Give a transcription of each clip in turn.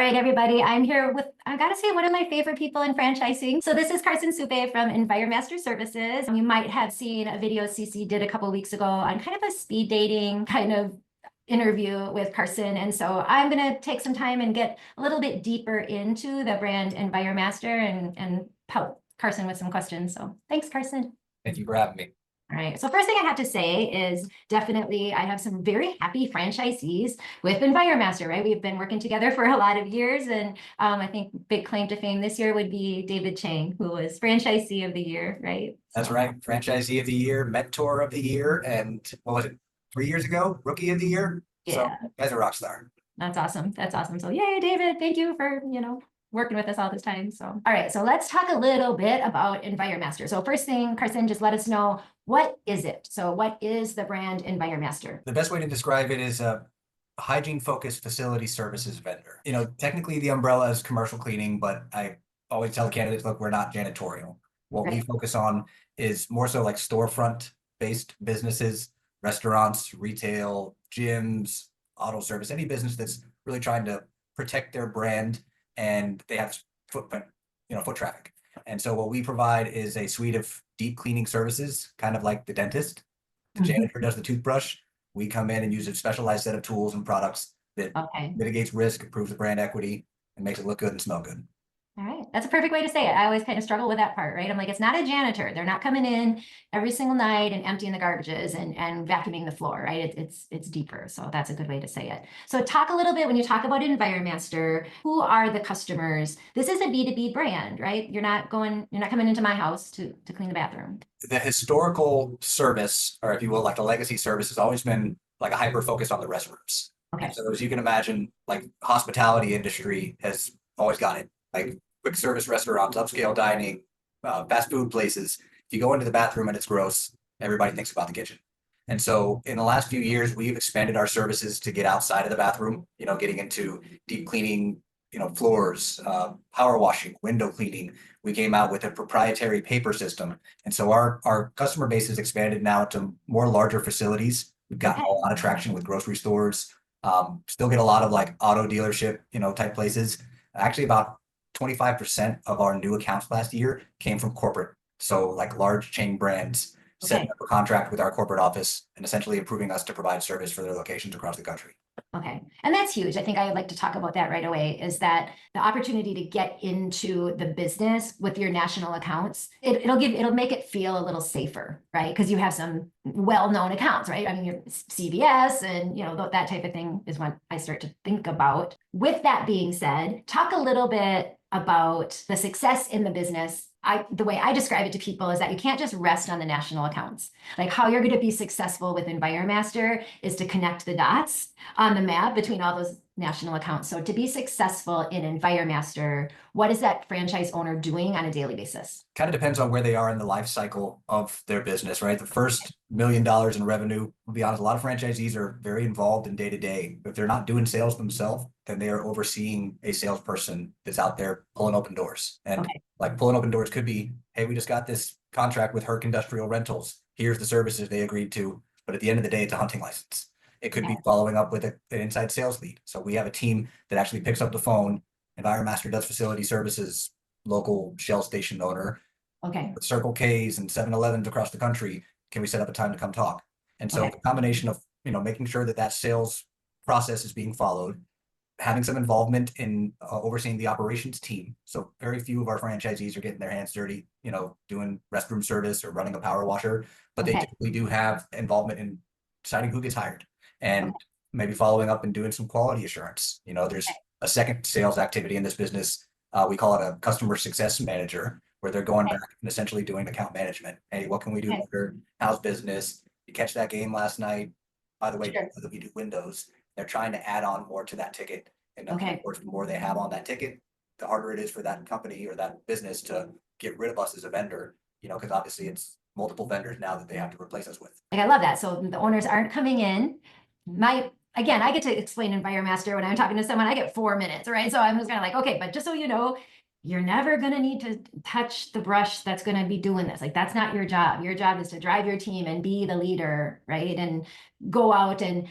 right, everybody, I'm here with, I gotta say, one of my favorite people in franchising. So this is Carson Supe from Enviro-Master Services. You might have seen a video CC did a couple weeks ago on kind of a speed dating kind of interview with Carson. And so I'm going to take some time and get a little bit deeper into the brand Enviro-Master and help Carson with some questions. So thanks, Carson. Thank you for having me. All right. So first thing I have to say is definitely I have some very happy franchisees with Enviro-Master, right? We've been working together for a lot of years. And I think big claim to fame this year would be David Chang, who was franchisee of the year, right? That's right. Franchisee of the year, mentor of the year, and what was it, 3 years ago? Rookie of the year. Yeah. So you guys are a rock star. That's awesome. That's awesome. So yay, David, thank you for, working with us all this time. So, all right, so let's talk a little bit about Enviro-Master. So first thing, Carson, just let us know, what is it? So what is the brand Enviro-Master? The best way to describe it is a hygiene-focused facility services vendor. Technically the umbrella is commercial cleaning, but I always tell candidates, look, we're not janitorial. What we focus on is more so like storefront-based businesses, restaurants, retail, gyms, auto service, any business that's really trying to protect their brand and they have foot traffic. And so what we provide is a suite of deep cleaning services, kind of like the dentist. The janitor does the toothbrush. We come in and use a specialized set of tools and products that mitigates risk, improves the brand equity, and makes it look good and smell good. All right. That's a perfect way to say it. I always kind of struggle with that part, right? I'm like, it's not a janitor. They're not coming in every single night and emptying the garbages and vacuuming the floor, right? It's deeper. So that's a good way to say it. So talk a little bit, when you talk about Enviro-Master, who are the customers? This is a B2B brand, right? You're not coming into my house to clean the bathroom. The historical service, or if you will, like the legacy service, has always been like a hyper focus on the restrooms. Okay. And so as you can imagine, like hospitality industry has always got it. Like quick service restaurants, upscale dining, fast food places. If you go into the bathroom and it's gross, everybody thinks about the kitchen. And so in the last few years, we've expanded our services to get outside of the bathroom, getting into deep cleaning, floors, power washing, window cleaning. We came out with a proprietary paper system. And so our customer base has expanded now to more larger facilities. We've gotten a lot of traction with grocery stores, still get a lot of like auto dealership, type places. Actually, about 25% of our new accounts last year came from corporate. So like large chain brands setting up a contract with our corporate office and essentially approving us to provide service for their locations across the country. Okay. And that's huge. I think I'd like to talk about that right away, is that the opportunity to get into the business with your national accounts, it'll make it feel a little safer, right? Because you have some well-known accounts, right? I mean, your CVS and, that type of thing is what I start to think about. With that being said, talk a little bit about the success in the business. The way I describe it to people is that you can't just rest on the national accounts. Like, how you're going to be successful with Enviro-Master is to connect the dots on the map between all those national accounts. So to be successful in Enviro-Master, what is that franchise owner doing on a daily basis? Kind of depends on where they are in the life cycle of their business, right? The first $1 million in revenue, I'll be honest, a lot of franchisees are very involved in day-to-day. If they're not doing sales themselves, then they are overseeing a salesperson that's out there pulling open doors. And like pulling open doors could be, hey, we just got this contract with Herc Industrial Rentals. Here's the services they agreed to. But at the end of the day, it's a hunting license. It could be following up with an inside sales lead. So we have a team that actually picks up the phone. Enviro-Master does facility services, local Shell station owner. With Circle K's and 7-Elevens across the country. Can we set up a time to come talk? And so the combination of, making sure that sales process is being followed, having some involvement in overseeing the operations team. So very few of our franchisees are getting their hands dirty, doing restroom service or running a power washer, but they typically do have involvement in deciding who gets hired and maybe following up and doing some quality assurance. There's a second sales activity in this business. We call it a customer success manager, where they're going back and essentially doing account management. Hey, what can we do better? How's business? You catch that game last night? By the way, we do windows. They're trying to add on more to that ticket. And of course, the more they have on that ticket, the harder it is for that company or that business to get rid of us as a vendor, because obviously it's multiple vendors now that they have to replace us with. I love that. So the owners aren't coming in. Again, I get to explain Enviro-Master when I'm talking to someone, I get 4 minutes, right? So I'm just kind of like, okay, but just so you know, you're never going to need to touch the brush that's going to be doing this. Like, that's not your job. Your job is to drive your team and be the leader, right? And go out and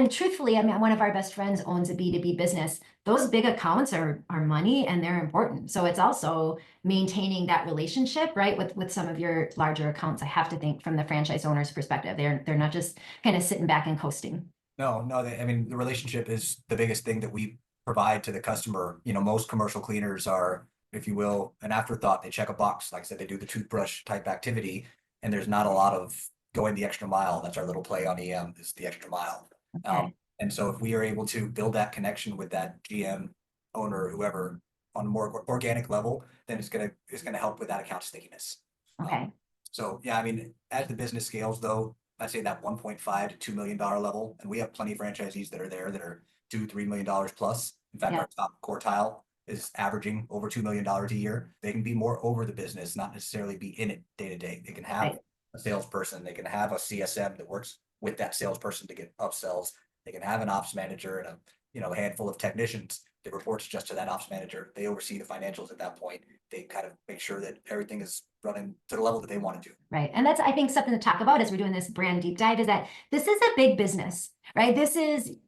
truthfully, I mean, one of our best friends owns a B2B business. Those big accounts are money and they're important. So it's also maintaining that relationship, right? With some of your larger accounts. I have to think from the franchise owner's perspective, they're not just kind of sitting back and coasting. No, I mean, the relationship is the biggest thing that we provide to the customer. Most commercial cleaners are, if you will, an afterthought. They check a box. Like I said, they do the toothbrush type activity, and there's not a lot of going the extra mile. That's our little play on EM, is the extra mile. Okay. And so if we are able to build that connection with that GM, owner, whoever, on a more organic level, then it's gonna help with that account stickiness. Okay. So yeah, I mean, as the business scales though, I'd say that 1.5 to $2 million level, and we have plenty of franchisees that are there that are $2-3 million plus. In fact, Yeah. our top quartile is averaging over $2 million a year. They can be more over the business, not necessarily be in it day to day. They can have Right. a salesperson, they can have a CSM that works with that salesperson to get upsells. They can have an ops manager and a handful of technicians that reports just to that ops manager. They oversee the financials at that point. They kind of make sure that everything is running to the level that they want to do. Right. And that's, I think, something to talk about as we're doing this brand deep dive is that this is a big business, right?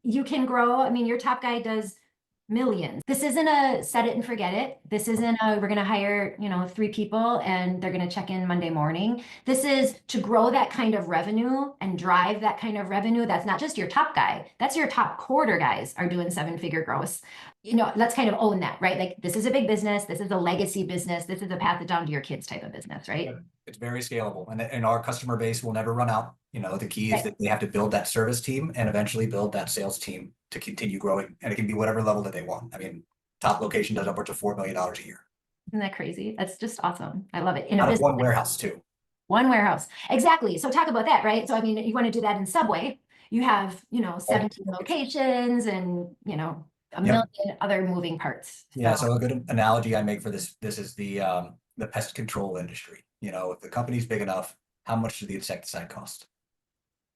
You can grow. I mean, your top guy does millions. This isn't a set it and forget it. This isn't we're going to hire, 3 people and they're going to check in Monday morning. This is to grow that kind of revenue and drive that kind of revenue. That's not just your top guy. That's your top quarter guys are doing 7-figure gross. Let's kind of own that, right? Like, this is a big business. This is a legacy business. This is a path it down to your kids type of business, right? It's very scalable, and our customer base will never run out. The key is that they have to build that service team and eventually build that sales team to continue growing, and it can be whatever level that they want. I mean, top location does upwards of $4 million a year. Isn't that crazy? That's just awesome. I love it. In a Out of business, one warehouse too. one warehouse. Exactly. So talk about that, right? So, I mean, you want to do that in Subway. You have, 17 locations and, a million other moving parts. Yeah, so a good analogy I make for this is the pest control industry. If the company's big enough, how much does the insecticide cost?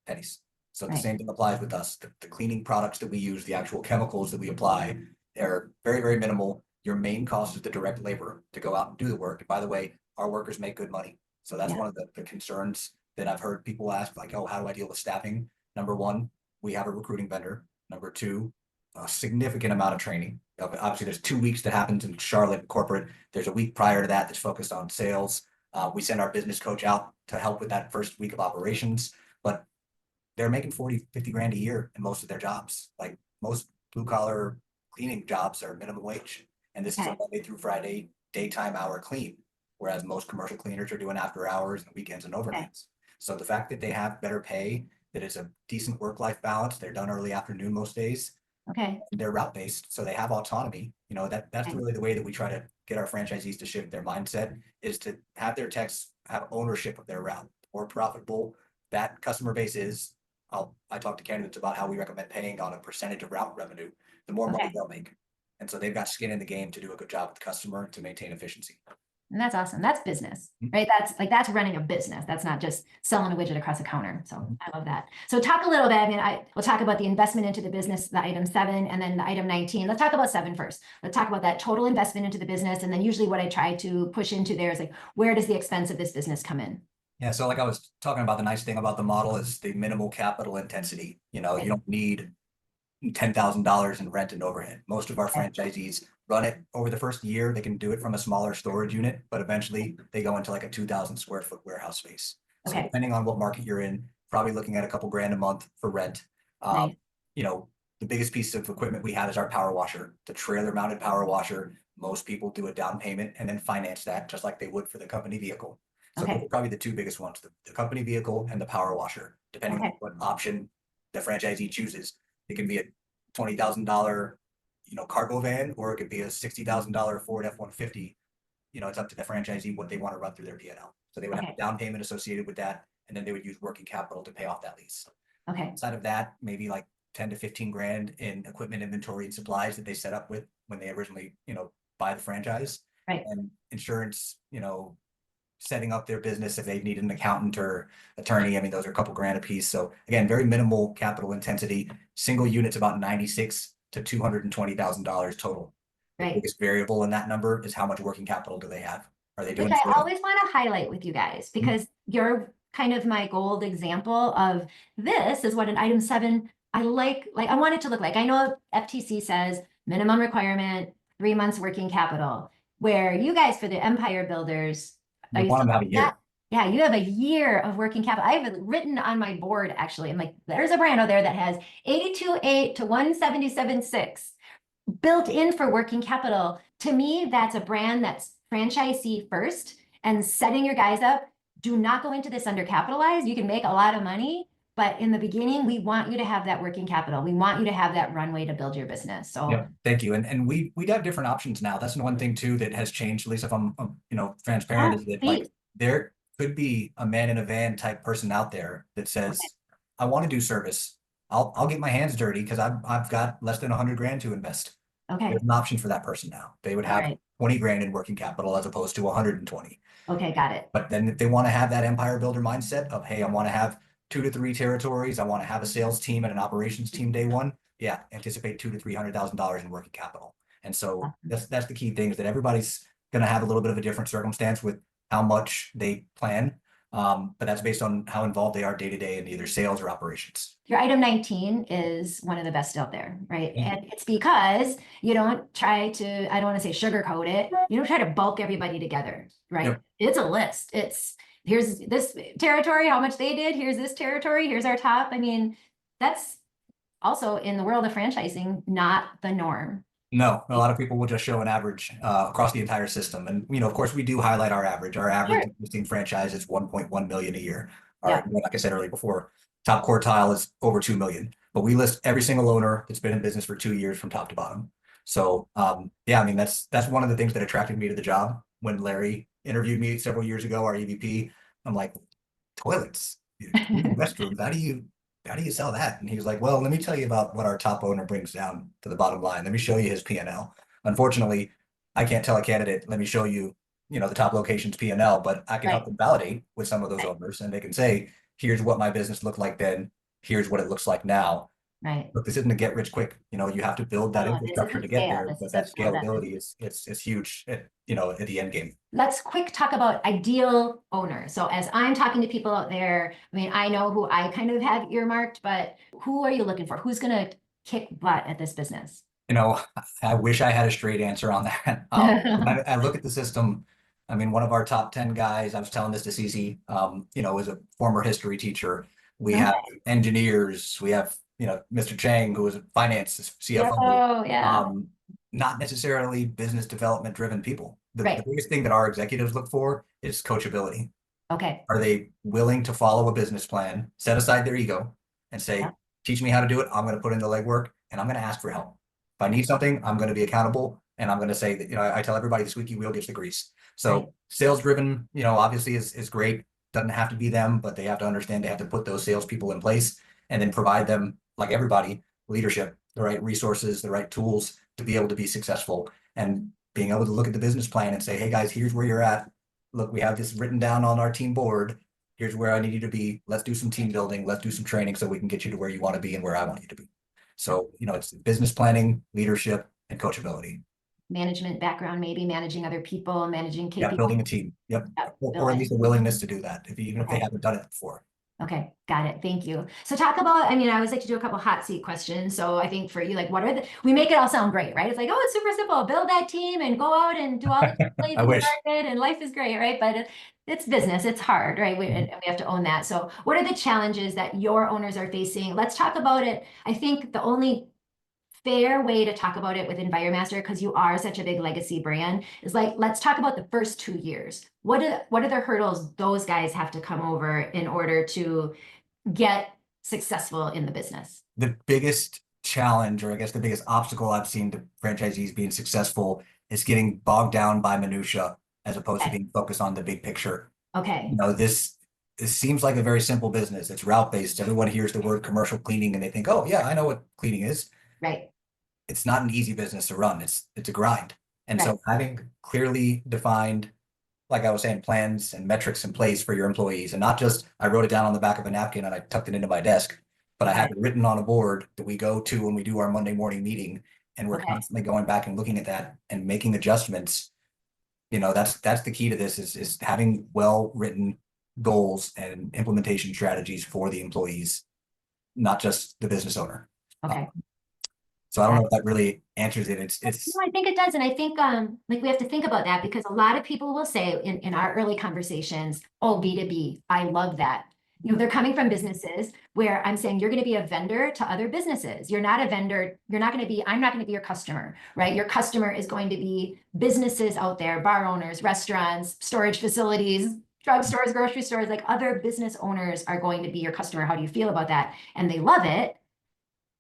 Pennies. So the Right. same thing applies with us. The cleaning products that we use, the actual chemicals that we apply, they're very, very minimal. Your main cost is the direct labor to go out and do the work. And by the way, our workers make good money. So that's Yeah. one of the concerns that I've heard people ask, like, oh, how do I deal with staffing? Number one, we have a recruiting vendor. Number two, a significant amount of training. Obviously, there's 2 weeks that happens in Charlotte corporate. There's a week prior to that that's focused on sales. We send our business coach out to help with that first week of operations, but they're making 40, 50 grand a year in most of their jobs. Like, most blue collar cleaning jobs are minimum wage. And this is a Okay. Monday through Friday daytime hour clean, whereas most commercial cleaners are doing after hours and weekends and overnights. So the fact that they have better pay, that it's a decent work-life balance, they're done early afternoon most days, Okay. they're route based, so they have autonomy. That's Okay. really the way that we try to get our franchisees to shift their mindset, is to have their techs have ownership of their route. The more profitable that customer base is, I talk to candidates about how we recommend paying on a percentage of route revenue, the more money Okay. they'll make. And so they've got skin in the game to do a good job with the customer to maintain efficiency. And that's awesome. That's business, Mhm. right? That's running a business. That's not just selling a widget across a counter. So Mhm. I love that. So talk a little bit. I mean, we'll talk about the investment into the business, the item 7, and then the item 19. Let's talk about 7 first. Let's talk about that total investment into the business. And then usually what I try to push into there is like, where does the expense of this business come in? Yeah, so like I was talking about, the nice thing about the model is the minimal capital intensity. You don't need $10,000 in rent and overhead. Most of our Okay. franchisees run it over the first year. They can do it from a smaller storage unit, but eventually they go into like a 2,000 square foot warehouse space. So Okay. depending on what market you're in, probably looking at a couple grand a month for rent. Nice. The biggest piece of equipment we have is our power washer, the trailer mounted power washer. Most people do a down payment and then finance that just like they would for the company vehicle. So those Okay. are probably the 2 biggest ones, the company vehicle and the power washer, depending on Okay. what option the franchisee chooses. It can be a $20,000, cargo van, or it could be a $60,000 Ford F-150. It's up to the franchisee what they want to run through their P&L. So they would have Okay. a down payment associated with that, and then they would use working capital to pay off that lease. Okay. Outside of that, maybe like 10 to 15 grand in equipment, inventory, and supplies that they set up with when they originally, buy the franchise. Right. And insurance, setting up their business if they need an accountant or attorney. I mean, those are a couple grand a piece. So again, very minimal capital intensity. Single units about $96,000 to $220,000 total. The Right. biggest variable in that number is how much working capital do they have? Are they Which doing I sales? always want to highlight with you guys because you're kind of my gold example of this is what an item 7 I like I want it to look like. I know FTC says minimum requirement 3 months working capital, where you guys for the empire builders, are We you want still them to have a doing that? year. Yeah, you have a year of working capital. I have it written on my board actually. I'm like, there's a brand out there that has 82.8 to 177.6 built in for working capital. To me, that's a brand that's franchisee first and setting your guys up. Do not go into this undercapitalized. You can make a lot of money, but in the beginning, we want you to have that working capital. We want you to have that runway to build your business. So Yep, thank you. And we have different options now. That's the one thing too that has changed, at least if I'm transparent, yeah, is that like please. there could be a man in a van type person out there that Okay. says, I want to do service. I'll get my hands dirty because I've got less than 100 grand to invest. Okay. There's an option for that person now. They would All have right. 20 grand in working capital as opposed to 120. Okay. Got it. But then if they want to have that empire builder mindset of, hey, I want to have 2 to 3 territories, I want to have a sales team and an operations team day one. Yeah, anticipate $200,000 to $300,000 in working capital. And so Awesome. that's the key thing is that everybody's going to have a little bit of a different circumstance with how much they plan. But that's based on how involved they are day to day in either sales or operations. Your item 19 is one of the best out there, right? Thank you. And it's because you don't try to, I don't want to say sugarcoat it. You don't try to bulk everybody together, right? Yep. It's a list. It's here's this territory, how much they did. Here's this territory. Here's our top. I mean, that's also in the world of franchising, not the norm. No, a lot of people will just show an average across the entire system. And, of course, we do highlight our average. Our average Sure. existing franchise is 1.1 million a year. Yeah. Like I said earlier before, top quartile is over 2 million. But we list every single owner that's been in business for 2 years from top to bottom. So, yeah, I mean, that's one of the things that attracted me to the job. When Larry interviewed me several years ago, our EVP, I'm like, toilets, restrooms, how do you sell that? And he was like, well, let me tell you about what our top owner brings down to the bottom line. Let me show you his P&L. Unfortunately, I can't tell a candidate, let me show you, the top location's P&L, but I can help Right. them validate with some of those Right. owners and they can say, here's what my business looked like then. Here's what it looks like now. Right. But this isn't a get rich quick. You have to build that No, this infrastructure isn't to get scale. there, This but is a that build up. scalability is huge at the end game. Let's quick talk about ideal owner. So as I'm talking to people out there, I mean, I know who I kind of have earmarked, but who are you looking for? Who's going to kick butt at this business? I wish I had a straight answer on that. I look at the system. I mean, one of our top 10 guys, I was telling this to Cece, is a former history teacher. We have Okay. engineers, we have, Mr. Chang, who was a finance CFO, Oh, yeah. not necessarily business development driven people. The Right. biggest thing that our executives look for is coachability. Okay. Are they willing to follow a business plan, set aside their ego, and Yeah. say, teach me how to do it. I'm going to put in the legwork and I'm going to ask for help. If I need something, I'm going to be accountable. And I'm going to say that, I tell everybody the squeaky wheel gets the grease. So Right. sales driven, obviously is great. Doesn't have to be them, but they have to understand they have to put those salespeople in place and then provide them, like everybody, leadership, the right resources, the right tools to be able to be successful and being able to look at the business plan and say, hey guys, here's where you're at. Look, we have this written down on our team board. Here's where I need you to be. Let's do some team building. Let's do some training so we can get you to where you want to be and where I want you to be. So, it's business planning, leadership, and coachability. Management background, maybe managing other people, managing KPIs. Yeah, building a team. Yep. Yep, Or at least a willingness to do that, even if they Okay. haven't done it before. Okay, got it. Thank you. So talk about, I mean, I always like to do a couple hot seat questions. So I think for you, like, we make it all sound great, right? It's like, oh, it's super simple. Build that team and go out and do all the plays I in the wish. market and life is great, right? But it's business. It's hard, right? And we have to own that. So what are the challenges that your owners are facing? Let's talk about it. I think the only fair way to talk about it with Enviro-Master, because you are such a big legacy brand, is like, let's talk about the first 2 years. What are the hurdles those guys have to come over in order to get successful in the business? The biggest challenge, or I guess the biggest obstacle I've seen to franchisees being successful is getting bogged down by minutia as opposed to Okay. being focused on the big picture. Okay. This seems like a very simple business. It's route based. Everyone hears the word commercial cleaning and they think, oh yeah, I know what cleaning is. Right. It's not an easy business to run. It's a grind. And Right. so having clearly defined, like I was saying, plans and metrics in place for your employees, and not just I wrote it down on the back of a napkin and I tucked it into my desk, but I have Right. it written on a board that we go to when we do our Monday morning meeting. and we're Okay. constantly going back and looking at that and making adjustments. That's the key to this is having well-written goals and implementation strategies for the employees, not just the business owner. Okay. So I don't know if that really answers it. No, I think it does. And I think like we have to think about that because a lot of people will say in our early conversations, oh, B2B, I love that. They're coming from businesses where I'm saying you're going to be a vendor to other businesses. You're not a vendor. You're not going to be, I'm not going to be your customer, right? Your customer is going to be businesses out there, bar owners, restaurants, storage facilities, drugstores, grocery stores, like other business owners are going to be your customer. How do you feel about that? And they love it.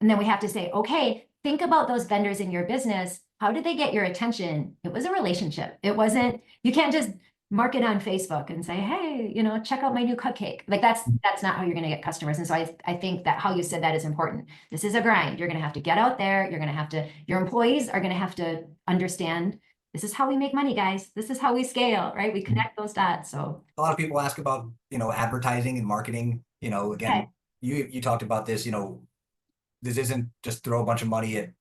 And then we have to say, okay, think about those vendors in your business. How did they get your attention? It was a relationship. It wasn't, you can't just mark it on Facebook and say, hey, check out my new cupcake. Like that's not how you're going to get customers. And so I think that how you said that is important. This is a grind. You're going to have to get out there. You're going to have to, your employees are going to have to understand this is how we make money, guys. This is how we scale, right? We connect those dots. So a lot of people ask about, advertising and marketing, again, okay. you talked about this, this isn't just throw a bunch of money at,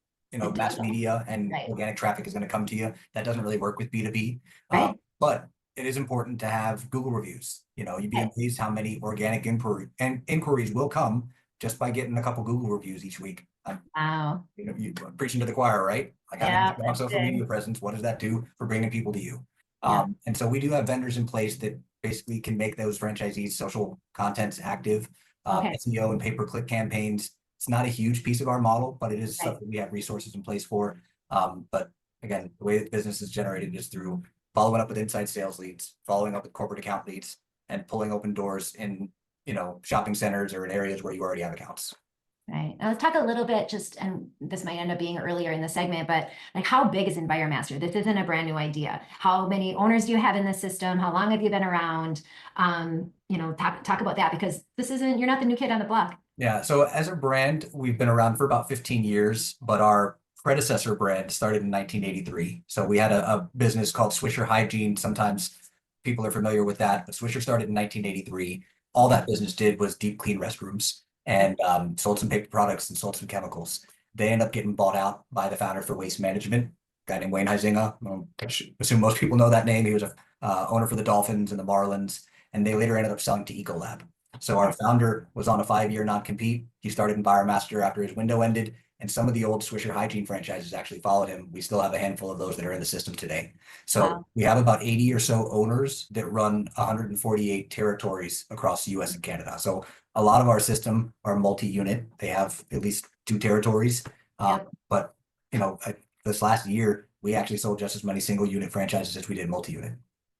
mass media and Right. organic traffic is going to come to you. That doesn't really work with B2B. Right. But it is important to have Google reviews. You'd be amazed how many organic inquiries will come just by getting a couple Google reviews each week. Wow. You preaching to the choir, right? Like having Yeah, a strong social media presence, what does that do for bringing people to you? Yeah. And so we do have vendors in place that basically can make those franchisees' social contents active, Okay. SEO and pay-per-click campaigns. It's not a huge piece of our model, but it is Right. stuff that we have resources in place for. But again, the way that business is generated is through following up with inside sales leads, following up with corporate account leads, and pulling open doors in, shopping centers or in areas where you already have accounts. Right. Now let's talk a little bit and this might end up being earlier in the segment, but like how big is Enviro-Master? This isn't a brand new idea. How many owners do you have in the system? How long have you been around? Talk about that because you're not the new kid on the block. Yeah. So as a brand, we've been around for about 15 years, but our predecessor brand started in 1983. So we had a business called Swisher Hygiene. Sometimes people are familiar with that, but Swisher started in 1983. All that business did was deep clean restrooms and sold some paper products and sold some chemicals. They ended up getting bought out by the founder for waste management, a guy named Wayne Huizinga. I assume most people know that name. He was a owner for the Dolphins and the Marlins, and they later ended up selling to Ecolab. So our founder was on a 5-year non-compete. He started Enviro-Master after his window ended, and some of the old Swisher Hygiene franchises actually followed him. We still have a handful of those that are in the system today. So we have about 80 or so owners that run 148 territories across the US and Canada. So a lot of our system are multi-unit. They have at least 2 territories. But this last year, we actually sold just as many single unit franchises as we did multi-unit.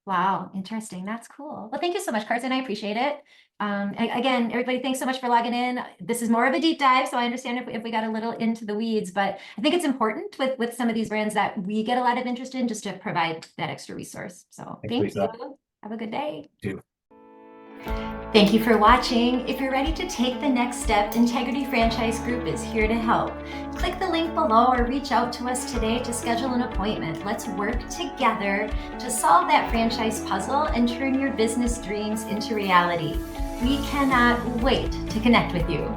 Wow, interesting. That's cool. Well, thank you so much, Carson. I appreciate it. Again, everybody, thanks so much for logging in. This is more of a deep dive, so I understand if we got a little into the weeds, but I think it's important with some of these brands that we get a lot of interest in just to provide that extra resource. So thank you. Have a good day. Thank you for watching. If you're ready to take the next step, Integrity Franchise Group is here to help. Click the link below or reach out to us today to schedule an appointment. Let's work together to solve that franchise puzzle and turn your business dreams into reality. We cannot wait to connect with you.